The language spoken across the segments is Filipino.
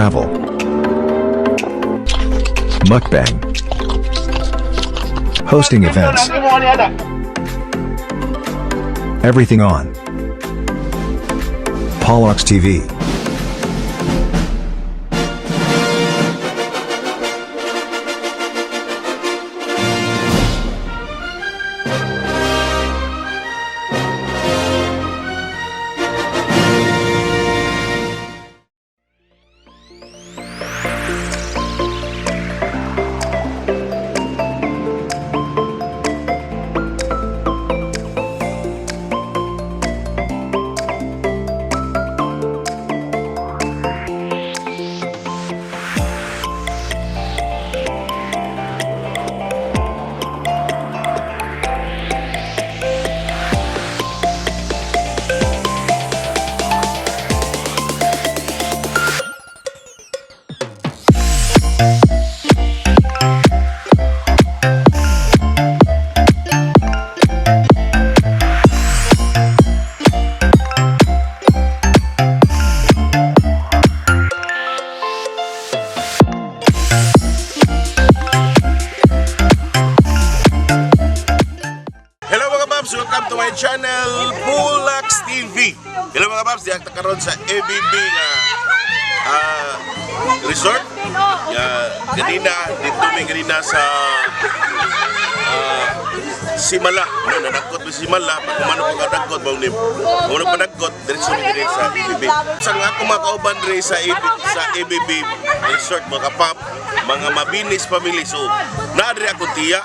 travel, mukbang, hosting events, everything on Paulox TV. Welcome to my channel, Paulox TV. Hello mga paps, diyak ta karon sa ABB nga resort. Ganina, dito may ganina sa Simala. Nanagkot may Simala, pag kumano po kadagkot, maunin pa nagkot, diretso may ganina sa ABB. Sa nga ako makauban rin sa ABB resort, mga kapap, mga mabinis family. So, naadri ako tiyo,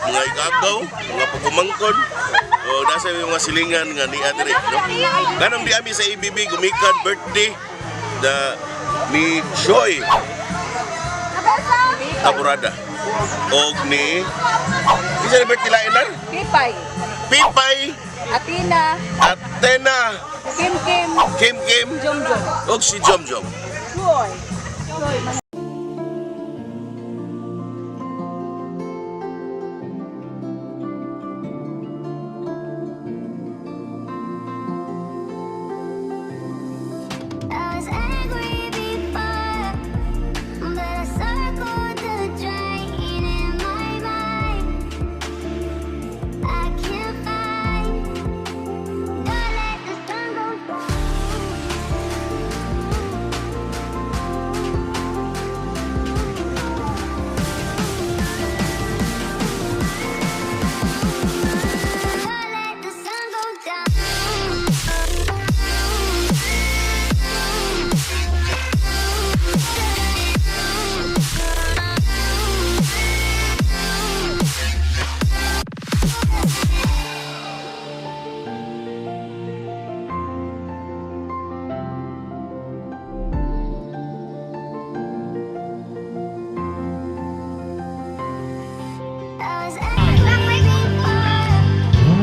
mga igagaw, mga pagkumangkon, o nasa yung mga silingan nga ni Adri, no? Ganang di ami sa ABB gumikan birthday ni Joy Taburada og ni isa ni birthday lain Pipay Athena Kim Jomjom og si Jomjom. Joy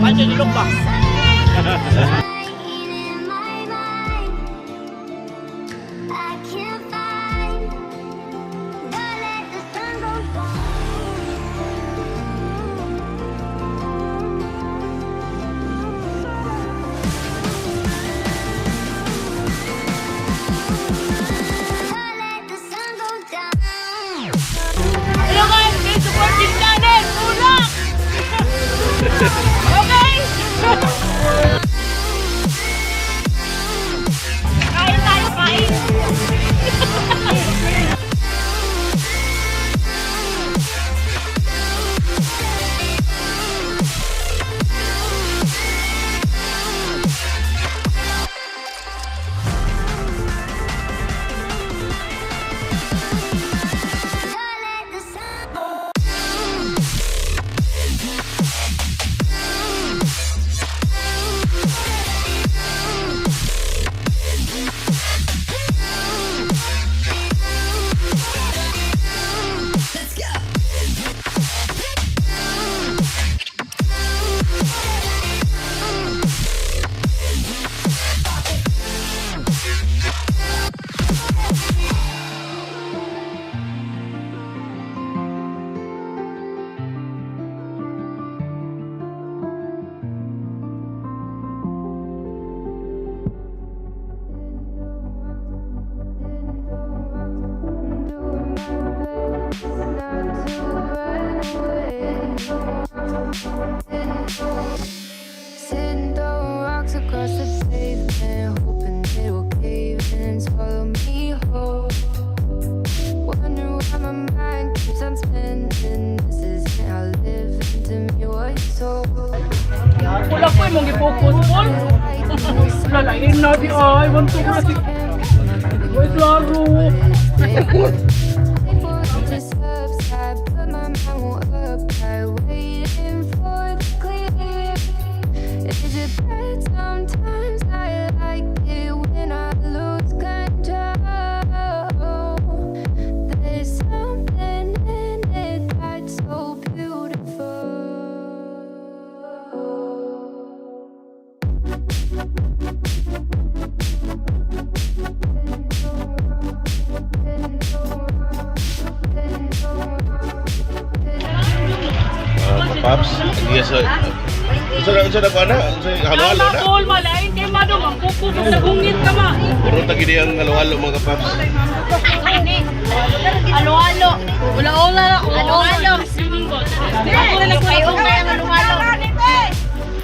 Pancho dulu bang. Hello guys, please support this channel, Paulox. Okay. Sitting throwing rocks across the pavement, hoping it will cave in and swallow me whole. Wondering why my mind keeps on spinning. This isn't how living to me was told. Wala po yung mga focus po. Lalain na di ay. Want to kasi. Uy, klaro. Just upside, but my mind won't apply. Waiting for the clear. Is it bad sometimes? I like it when I lose control. There's something in it that's so beautiful. Paps, iya sa... Unsa na ko ana? Halo-halo na. All malain kay mado mangkukup sa gungit ka ma. Puro ta gidi ang halo-halo mga paps. Alo-alo. Ula-ula. Alo-alo. Ako na lang kayo ang alo-alo.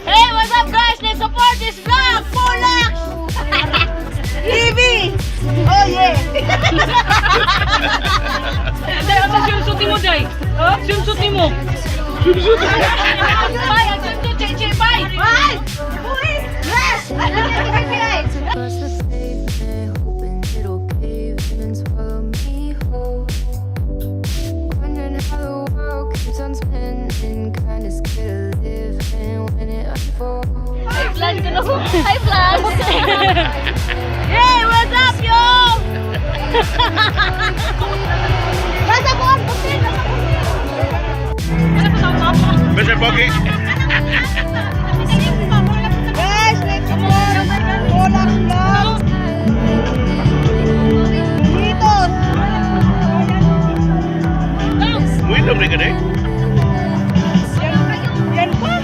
Hey, what's up guys? Let's support this vlog. 4 lakhs. TV. Oh yeah. Dai, ano swimsuit mo dai? Ha? Swimsuit mo. Subsut. Bay, ang swimsuit chay bay. Bay. Uy. Yes. Across the pavement, hoping it'll cave in and swallow me whole. Wondering how the world keeps on spinning, kinda scared of living when it unfolds. High vlog ko na ho. High vlog. Hey, what's up, yo? Nasa ko ang putin. Ano pa sa mapa? Mr. Pogi. Guys, let's go. Walang vlog. Dito. Muy doble ka na eh. Yan pa.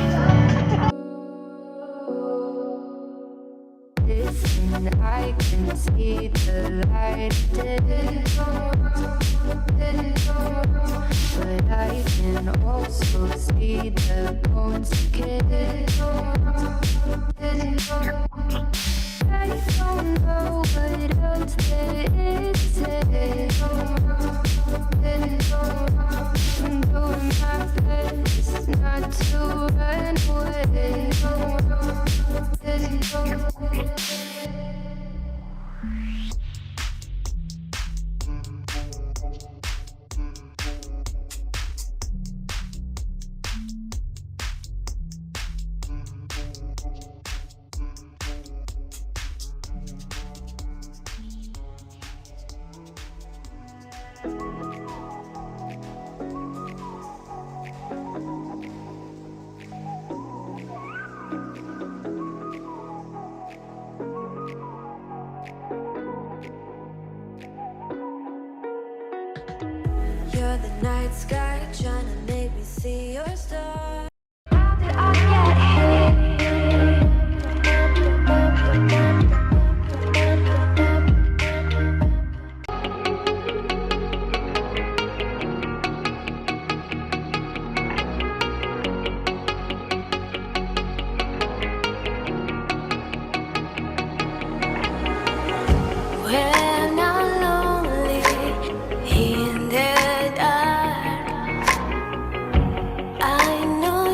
Listen, I can see the light, but I can also see the bones again. I don't know what else there is to say. I'm doing my best not to run away. You're the night sky trying to make me see your stars. How did I get when I'm lonely in the dark? I know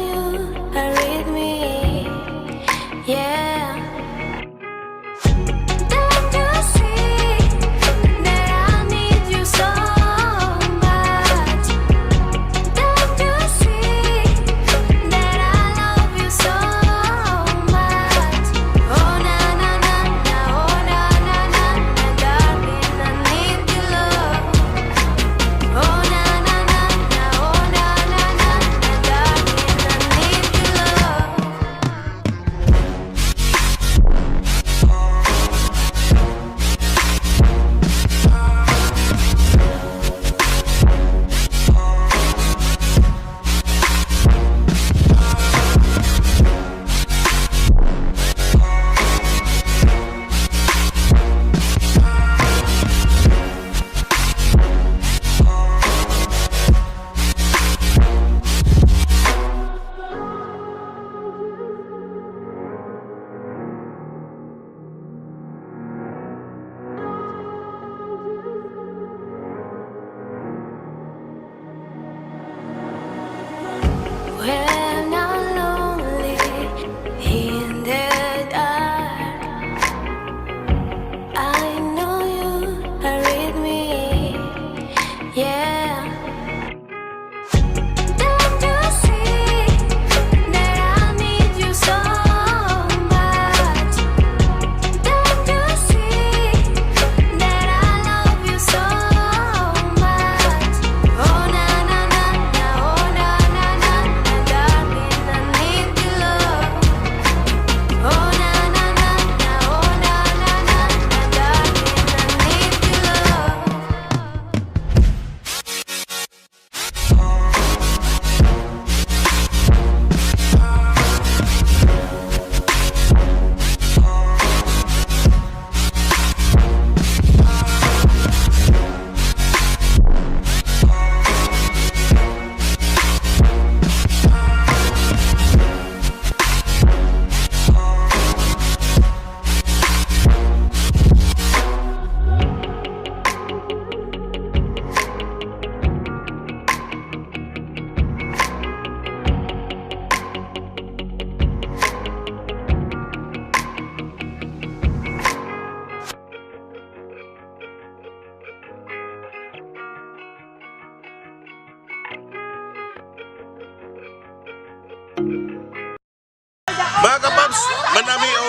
Mga kapaps, manami o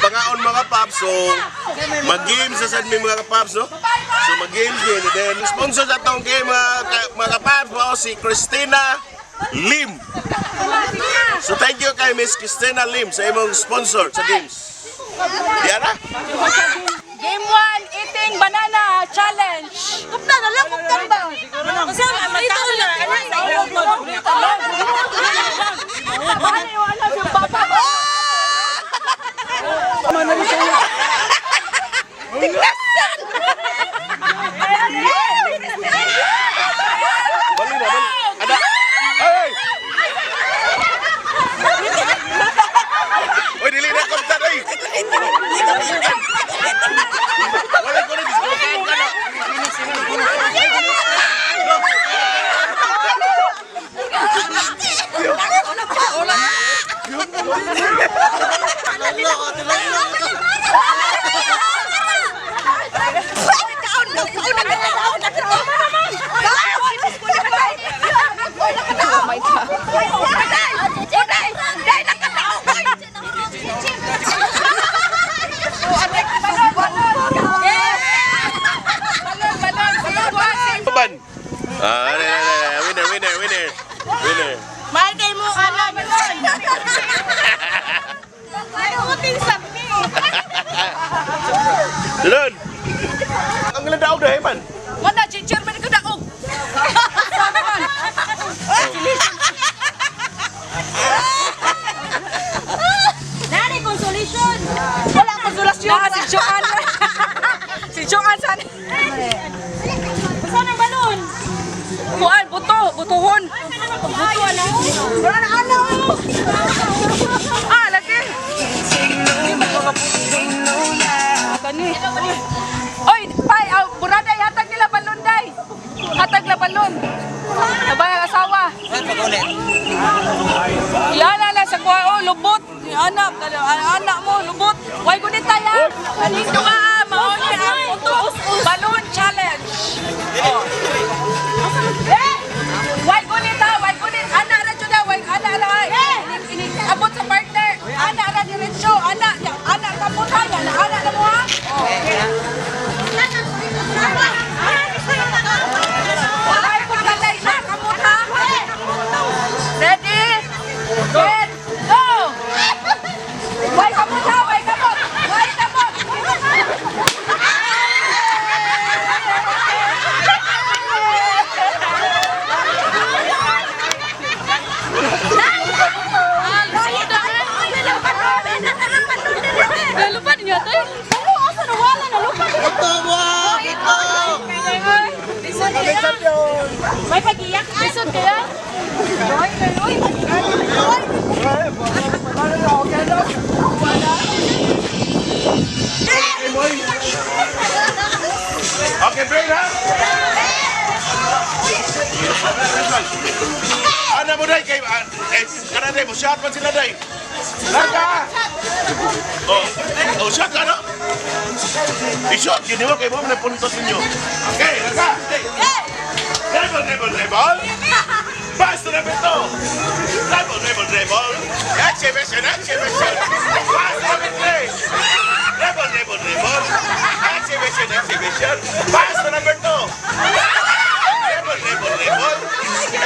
pangaon mga paps. So, mag-games sa sad mi mga kapaps, no? So, mag-games din. And then, sponsor sa itong game mga kapaps mo si Christina Lim. So, thank you kay Miss Christina Lim sa imong sponsor sa games. Yan na. Game 1, eating banana challenge. Kupta na lang, kupta ba? Kasi magkano na? Wala yung papa. Tignasan! Bali na, bali. Ada. Ay! Uy, dili na kontan, ay! Wala ko na, discountan ka na. Ban. Winner. Mahal kayo mo, alam mo. Uting sabi. Doon. Ang daog dahil man. Wala, ginger man ko daog. Sabi man. Nani, consolation. Wala consolation. Si Joan. Si Joan saan? Saan ang balon? Kuan, butuhon. Buto, ano? Wala na, ano? Ah, lagi. Kani. Oy, pay, buraday, hatag nila balon, day. Hatag na balon. Nabay ang asawa. Iana na sa kuha, oh, lubot. Anak mo, lubot. Why gunit tayo? Kanito ka, mauni ang balon challenge. Oh. Why gunit ha, why gunit. Anak na dyan na, anak na ay. Abot sa partner. Anak na diretso, anak na po tayo. Anak na mo ha. Ay, pagkalay na, kamot ha. Ready? Get, go! Why kamot ha, why kamot? Why kamot? Lupa niya tayo. Ano? Asa na wala na lupa? Ito mo! Ito! Lisod kaya? May pag-iyak? Lisod kaya? Okay, break ha? Ano mo day kay kana day mo shot man sila day. Larga. Oh, shot ka no? I-shot yun mo kay mo na puntos ninyo. Okay, larga. Dribble. Pass to the beto. Dribble. Exhibition. Pass to the beto. Dribble. Exhibition. Pass to number 2. Dribble.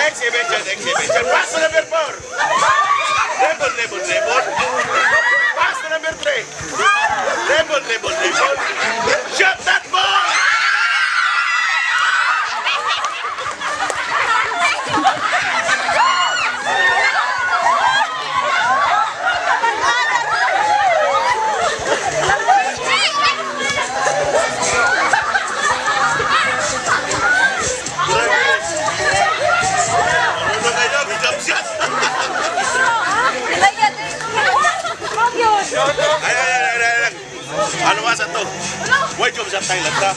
Exhibition. Pass to number 4. Dribble. Pass to number 3. Dribble. Shot that ball. Ano ba sa to? Why job sa Thailand na?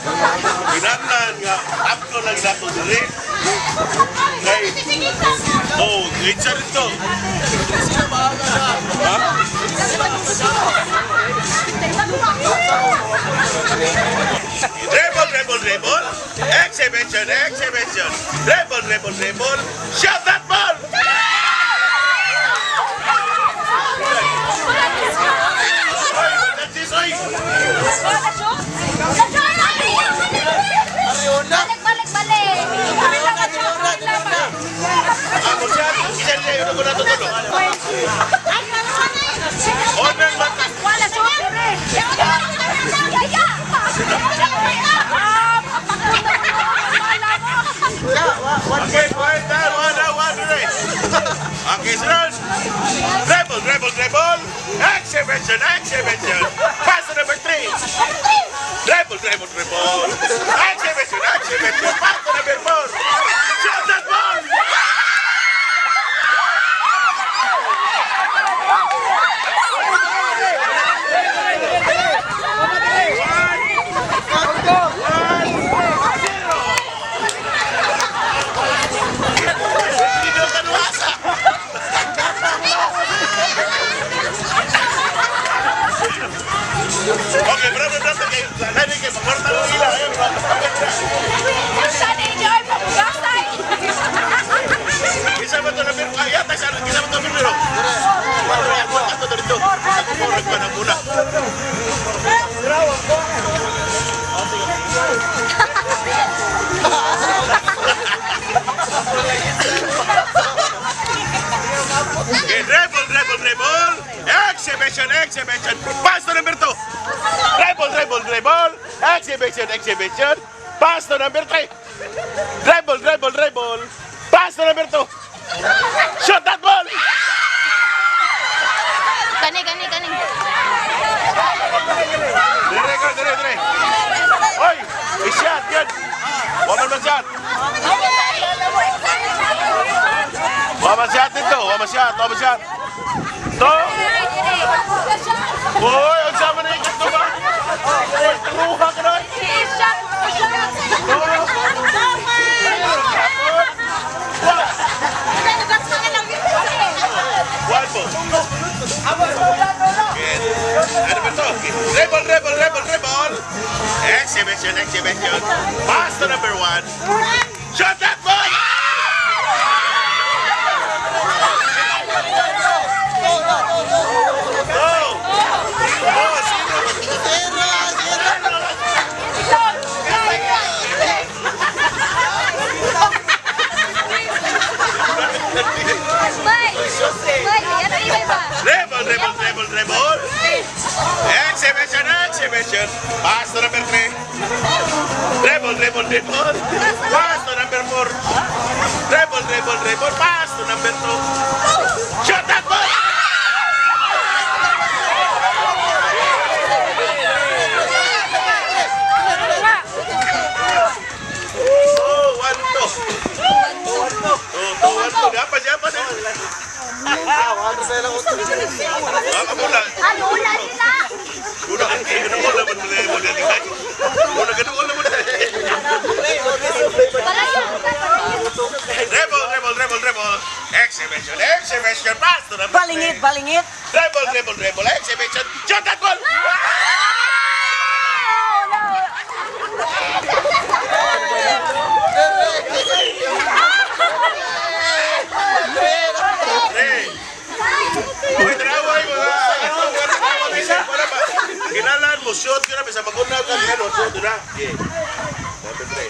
Pinagnan nga, after lang nato dali. Kay, oh, it's a rito. Ha? Dribble. Exhibition. Dribble. Shot that ball! Ako siya, isa niya yun ako natutulog. Order mata. Okay, point down, one race. Okay, Siraj. Dribble. Exhibition. Pass to number 3. Dribble. Exhibition. Pass to number 4. Shoot that ball. Hindi ka nuwasa. Okay, brother, kayo. Lagi kayo, pagwarta ng ila. Ayun, Isa ba ito na biro? Yata, isa ba ito na biro? Ako ito dito. Ako po, nagpanang muna. Okay, dribble. Exhibition. Pass to number 2. Dribble. Exhibition. Pass to number 3. Dribble. Pass to number 2. Shoot that ball. Kani. Dire. Oy, shot, good. Waman man shot. Waman shot. To. Boy, ang sama na ikat to ba? Oy, truha ka na. One ball. Ano ba to? Dribble. Exhibition. Pass to number 1. Shot that ball! Dribble. Exhibition. Pass to number 3. Dribble. Pass to number 4. Dribble. Pass to number 2. Shot that ball! Siapa? Ako muna. Una naman Dribble. Exhibition. Pass to the Balingit. Dribble. Exhibition. Shot that ball! Uy, traway mga kinalaan mo, shoot ka na, bisa magunaw ka, gano'n, shoot na. Okay. Number 3.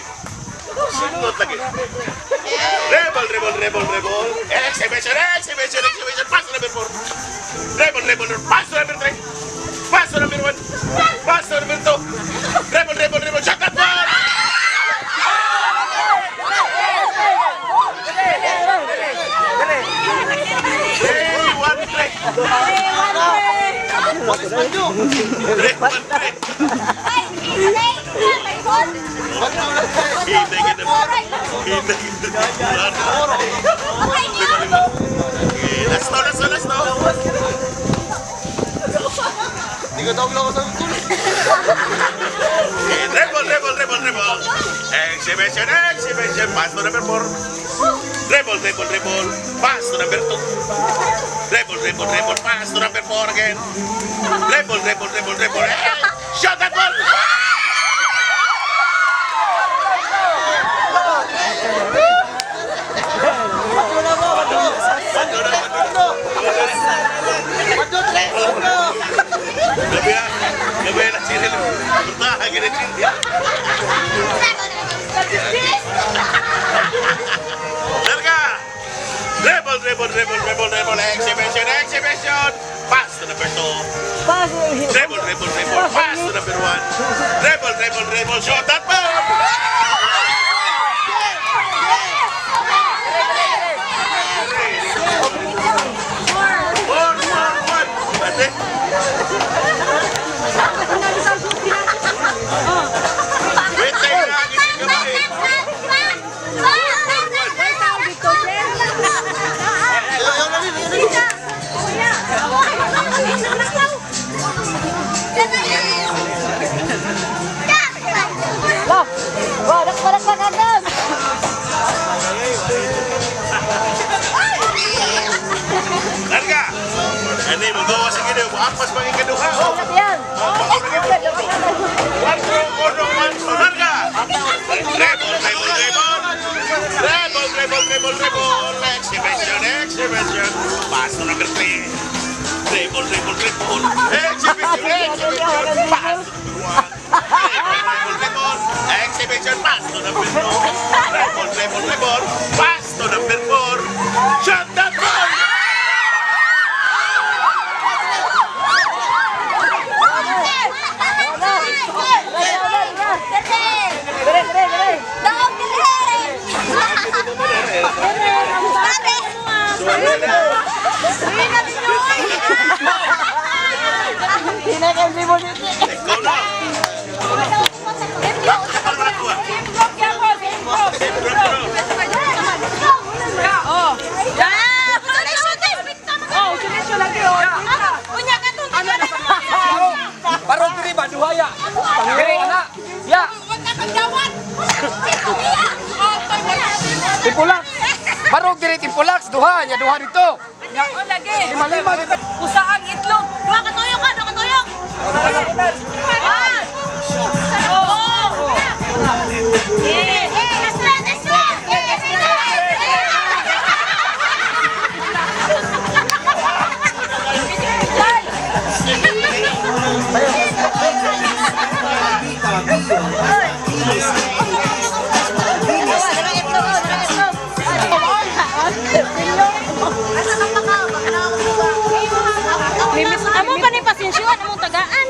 Sinot lagi. Dribble. Exhibition. Pass to number 4. Dribble. Pass to number 3. Pass to number 1. Pass to number 2. Dribble. Shot that ball! Let's go. Hindi ko tawag lang ako sa tuloy. Dribble. Exhibition. Pass to number 4. Dribble. Pass to number 2. Dribble. Pass to number 4 again. Dribble. Shot that ball! Lebih Gabay na sila. Bertahan ka na sila. Larga! Rebel, exhibition! Pass to number 2. Rebel, pass to number 1. Rebel, shot that ball! One. Wait tayo lagi si Gabay. Larga! Ano yung magawa sa gino? Ampas pang ikaduha. One throw, larga! Rebel. Exhibition. Pass to number 3. Rebel. Exhibition. Pass to number 1. Exhibition. Pass to number 2. Rebel. Pass to number 4. Shot that ball! Ikaw na! Baru diri ba duhaya. Diri anak. Ya. Tipulak. Baru diri tipulak duha nya duha dito. Ya lagi. Lima dito. Usaang itlog. Dua katuyok ka, dua katuyok. Amo pa ni pasensyon, among tagaan.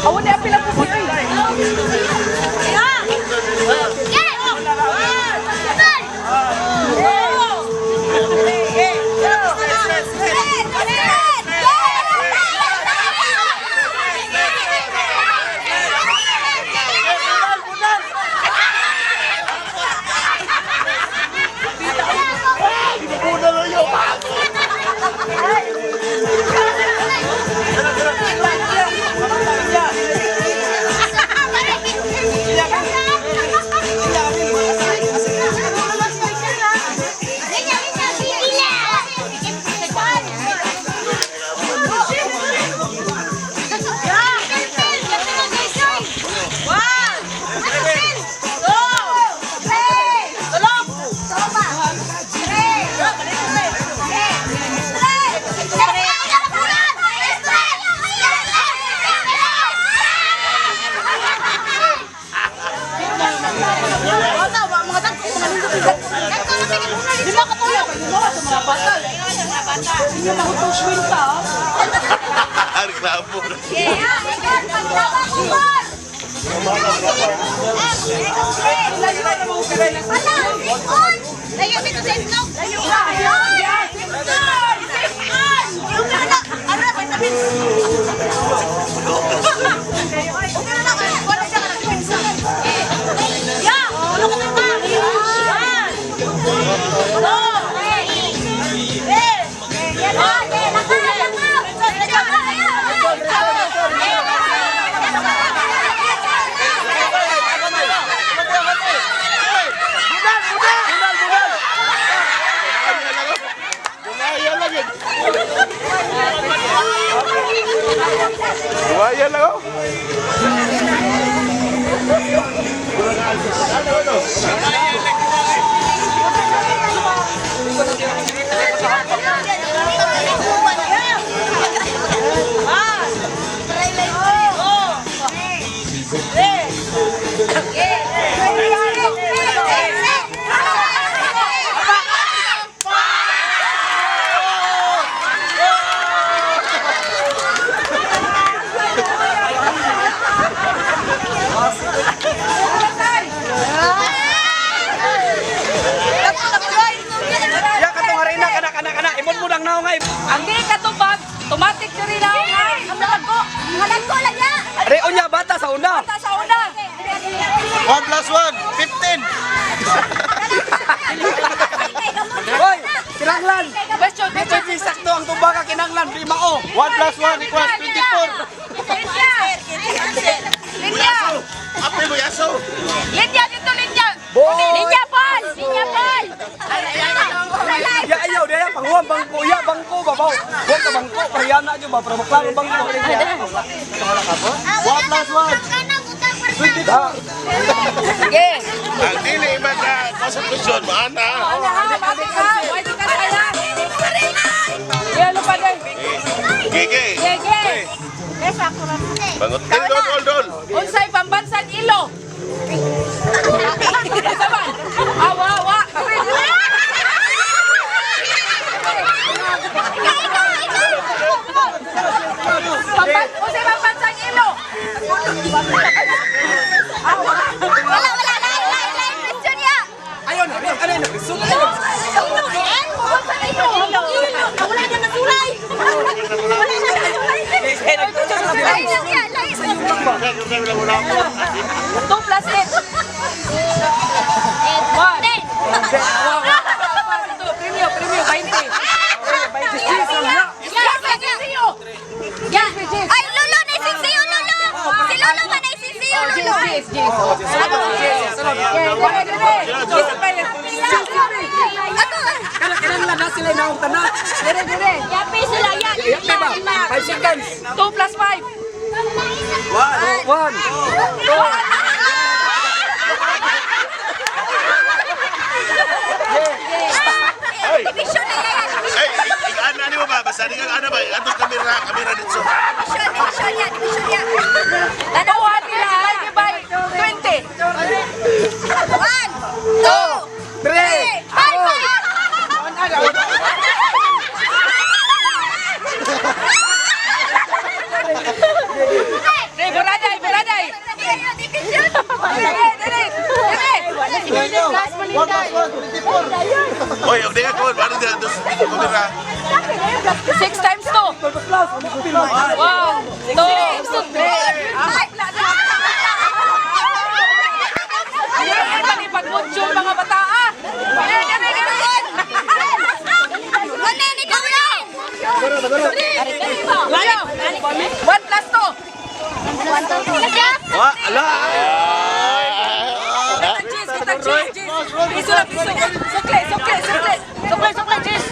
Awan na pila po siya. Reklamo na. Layo dito sa itlog. Layo ka. Buaya lang ako. victory na ang malagko. Malagko lang niya. Reo niya, bata sa una. Bata sa una. 1 plus 1, 15. Hoy, kinanglan. Question, Medyo di sakto ang tumbaka kinanglan. 5-0. 1 plus 1 equals 24. Linya. Apel mo yaso. Linya dito, linya. Boy. Linya, Paul. Linya, Paul. Ya ayaw dia panghuam bangko ya bangko babaw. Huwag ka bangko pariyana aja ba para maklaro bangko. 1 plus 1. Sige. Ang dili man na konstitusyon mo ana. Ano ha? Mati ka. Pwede ka saya. Yelo pa din. Gigi. Sige. Bangot ka dol. Unsay pambansang ilo? Saban. Awa, awa. Unsay pambansang ilo? Awa. Wala. Lain question ya. Ayun, ano yun? Sumunod. Wala na nasulay. Two plus eight. One. Premio, 20. Ay, Lolo, naisisiyo, Lolo! Si Lolo ba naisisiyo, Lolo? Kinanglan na sila na tanan. Yapi sila yan! Yapi ba? 5 seconds. 2 plus 5. 1. Division na yan! Ay, ano mo ba? Basta di ka ano ba? Atong kamera dito. Division yan! Tanawan nila. Divide 20. 1, 2, 3. 5! Beraday. Division! Oy, di ka ko. Ano dito? Kamera. 6 times 2. 1, 2, 3. Pag-munsyon mga bata ah. Wala ni Kaulan! 1 plus 2. Kitang cheese. Piso lang, piso. Sukle, cheese.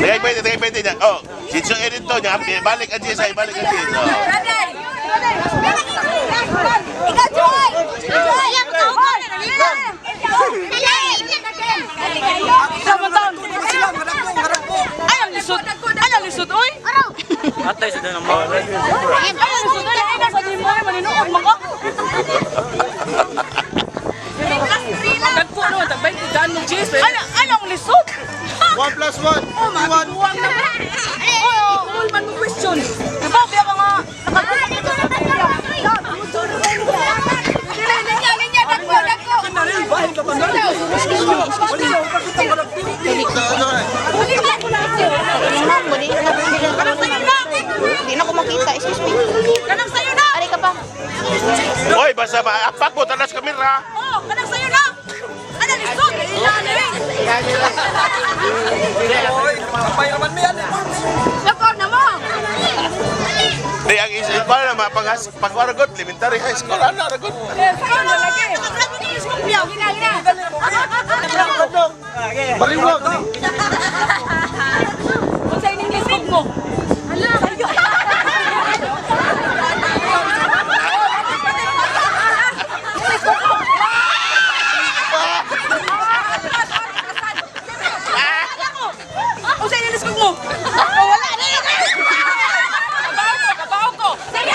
Tagay pwede niya. Oh, sinso edit to niya. Balik ang GSI, balik ang GSI. Beraday. Ikaw, Joy! Joy! Samantan. Ay, ang lisod, oy. Atay sa danang mga. Ang lisod, oy. Ay, nasa di mo, maninuot mo ko. Nagpo naman, tagbay, daan mong cheese. Anong lisod? 1 plus 1. Buwang naman. All man mo question. Diba, biya ka nga. Linya, dagko. Kanaril, bahay ka pa na. Waliyaw ka kita ka Kanang sa'yo na. Hindi na ko makita, excuse me. Kanang sa'yo na. Ari ka pa. Oy, basta ba? Apak mo, tanas kamera. Oh, kanang sa'yo na. Ano, lisod? Oy, kapay naman mo yan. Record na mo. Di, ang isip ko na pag-waragot, elementary high school, ano, ragot. Sa'yo na lagi. Gina. Baliwag. Kung sa'yo ng lisod mo. Hala, sa'yo. Kung sa'yo ng lisod mo. Wala na yun. Kabaw ko. Sige!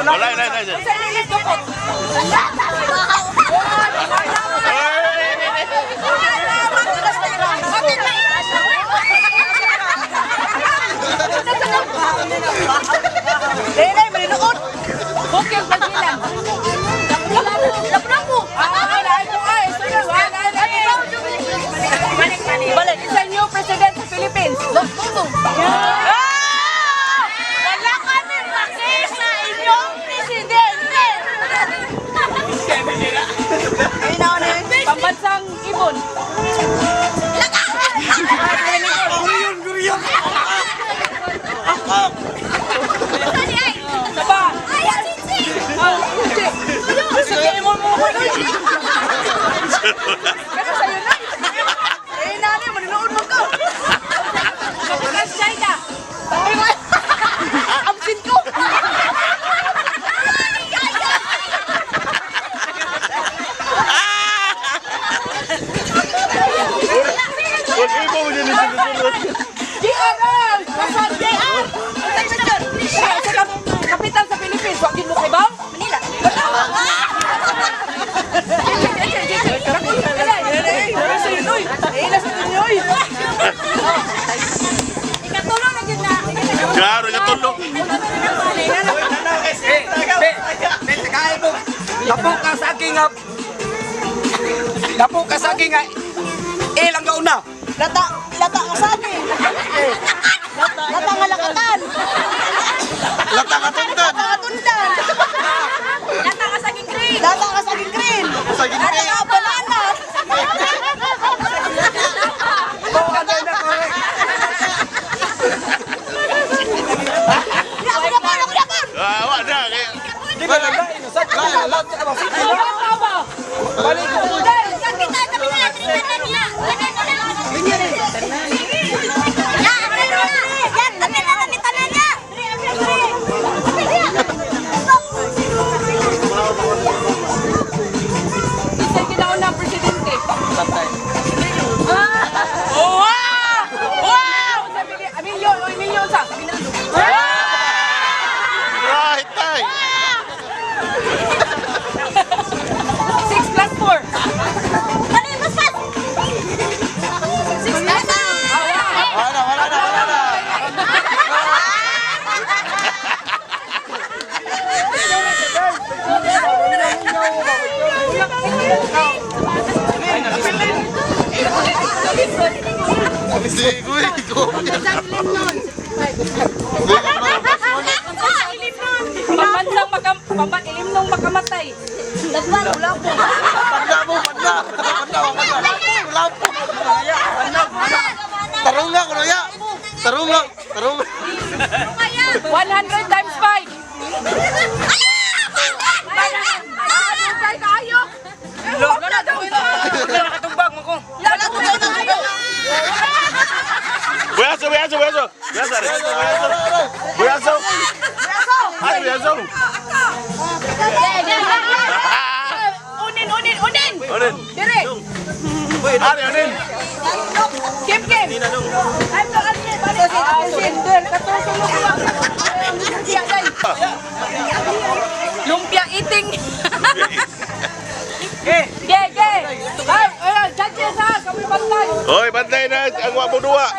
Wala. Sa'yo ng lisod mo. Dere, maninuot. Bukil pagbilang. Lapo. Ay, sa'yo. Kasi sa'yo na. Eh, nani, maniloon mo ko. Kapitan China. Absent ko. Huwag iba mo dyan yung sunod-sunod. Di aral! Masante! Kapitan sa Philippines, wag din mo kay Bang? Manila. Ikatulong na dyan na. Klaro, natulog. Lapo ka sa aking ilang gauna. Lata ka sa akin. Lata nga lakatan. Lata ka tundan. Lata ka tundan. Lata ka saging green. Lata ka saging green. Saging Lata green. ka banana. Wala na. Di ba lang inusak ka? Lahat ka ba? Balik ko. Kapitan, kapitan, kapitan niya. Yan, kapitan, kapitan niya. Isa'y ginaon na presidente. Milyon sa. Right, tay. 6 plus 4. Ano yung mas fast? 6 na. Wala na. Pambansang ilim nung makamatay. Dagwan. Wala po. Tarong nga, kuno ya. Tarong nga. 100 times 5. Nakatumbag mo ko. Buyaso. Ay, buyaso. Unin. Onin. Dire. Onin. Kim. I'm the admin. Sindel. Lumpia eating. Ge. Ay, judges ha. Kami bantay. Hoy, bantay na ang wabo duwa.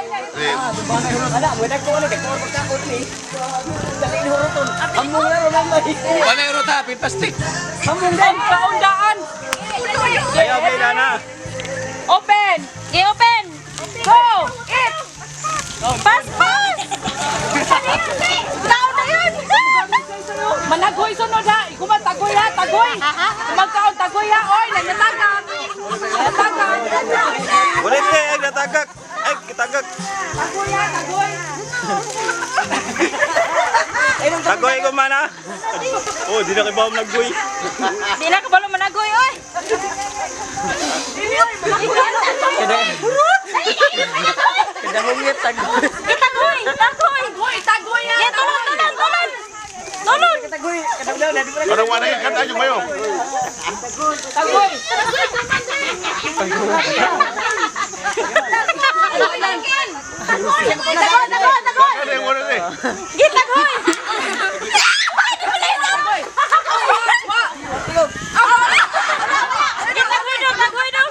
Wala yung rota, pintastik. Ang kaundaan. Ayaw, may na. Open. I-open. Go. Eat. Pass. Tao na yun. Managoy sunod ha. Ikuman tagoy ha. Tagoy. Magkaon tagoy ha. Oy, nagtatagak. Ulit kayo, ay natagak. Ay, kitagak. Tagoy ha. Tagoy. Tagoy ko man ha. Oh, di na kayo ba naggoy? Di na ka ba managoy, oy? Kadahungit, tagoy. Tagoy. Tagoy ha. Tulon. Anong wala yung kanta yung mayo? Tagoy. Tagoy. Ano yung wala na eh? Gitagoy. Tagoy daw.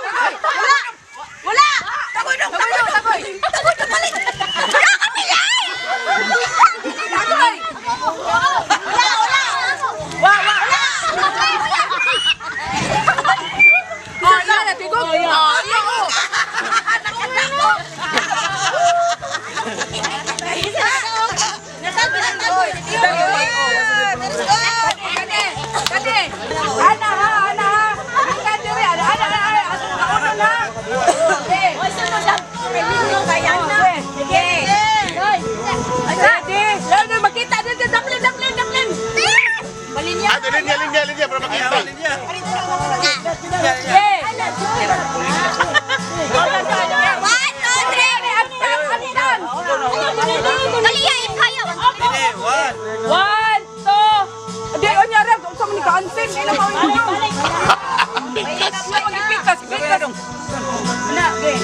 Wala. Tagoy daw. Tagoy daw palit. Linya para makita. Yeah. Pansin, ina mo yun. Bigas. Pikas. Ana, ge.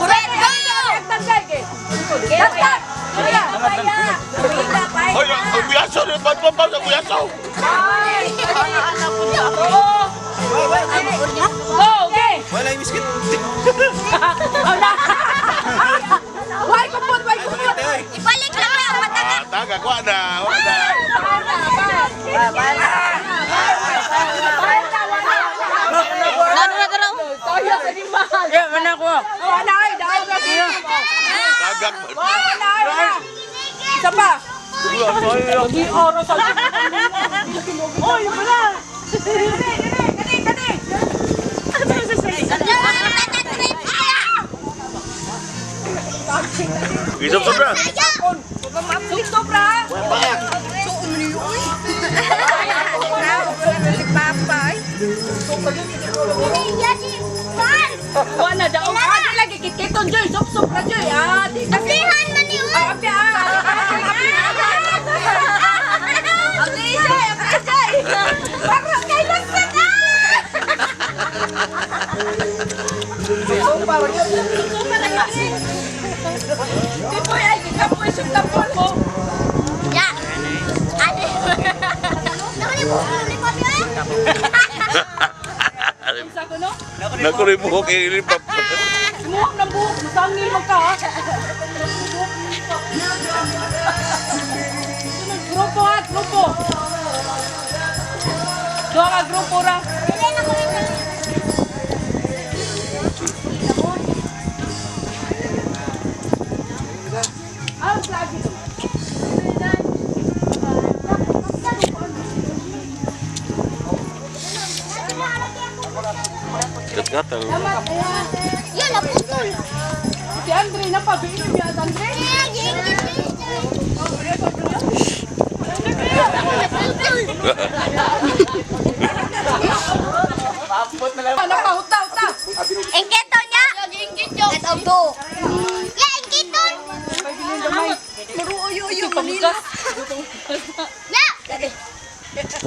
Ready? Let's go! Tagtag, ge. Tagtag! Kaya, kaya. Hoy, ang biyaso rin. Ba't ba sa biyaso? Go, ge. Wala yung biscuit. Wala. Why kupot? Ibalik lang yung matagal. Taga, wala. Toyo sa animal. Eh, mana ko. Wala ay, dahil na siya. Tagak. Wala ay. Isa pa. Hindi oro sa Oy, wala. Kani. Isop na. Sobra. Wala daw. Ada lagi kikiton joy, sop ra joy. Ah, di kasi. Apihan man yun. Api. Para kay lasa na. Di po ay kapoy sa tapon mo. Ya. Ade. Nakalimutan yun. Sa ko no? Nakuloy buhok ilipap. Sumuhak ng buhok, masangil mo ka ha. Grupo. Doa ka grupo ra. Lagi. Gat-gatal. Yun, naputol. Si Andre na pa, biinin niya at Andre. Napahuta. Engkito niya. Ito do. Ya, engkito. Maruoyo, Manila. Ya.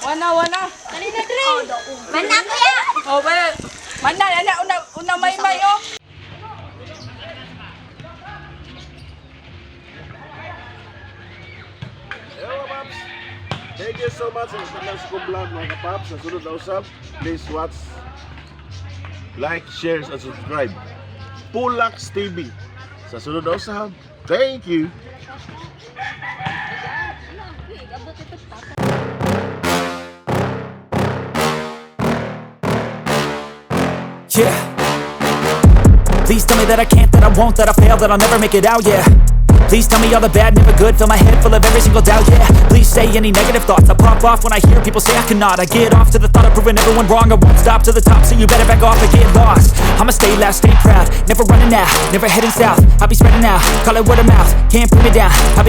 Wana. Mana ko ya. Oh, well. Mana, una may oh. Thank you so much sa kanang Scoop Vlog mga kapaps. Sa sunod na usap, please watch, like, share, and subscribe. Pulax TV. Sa sunod na usap, thank you. Yeah. Please tell me that I can't, that I won't, that I fail, that I'll never make it out, yeah. Please tell me all the bad, never good, fill my head full of every single doubt, yeah. Please say any negative thoughts, I pop off when I hear people say I cannot. I get off to the thought of proving everyone wrong, I won't stop to the top, so you better back off and get lost. I'ma stay loud, stay proud, never running out, never heading south, I'll be spreading out, call it word of mouth, can't put me down, I'll be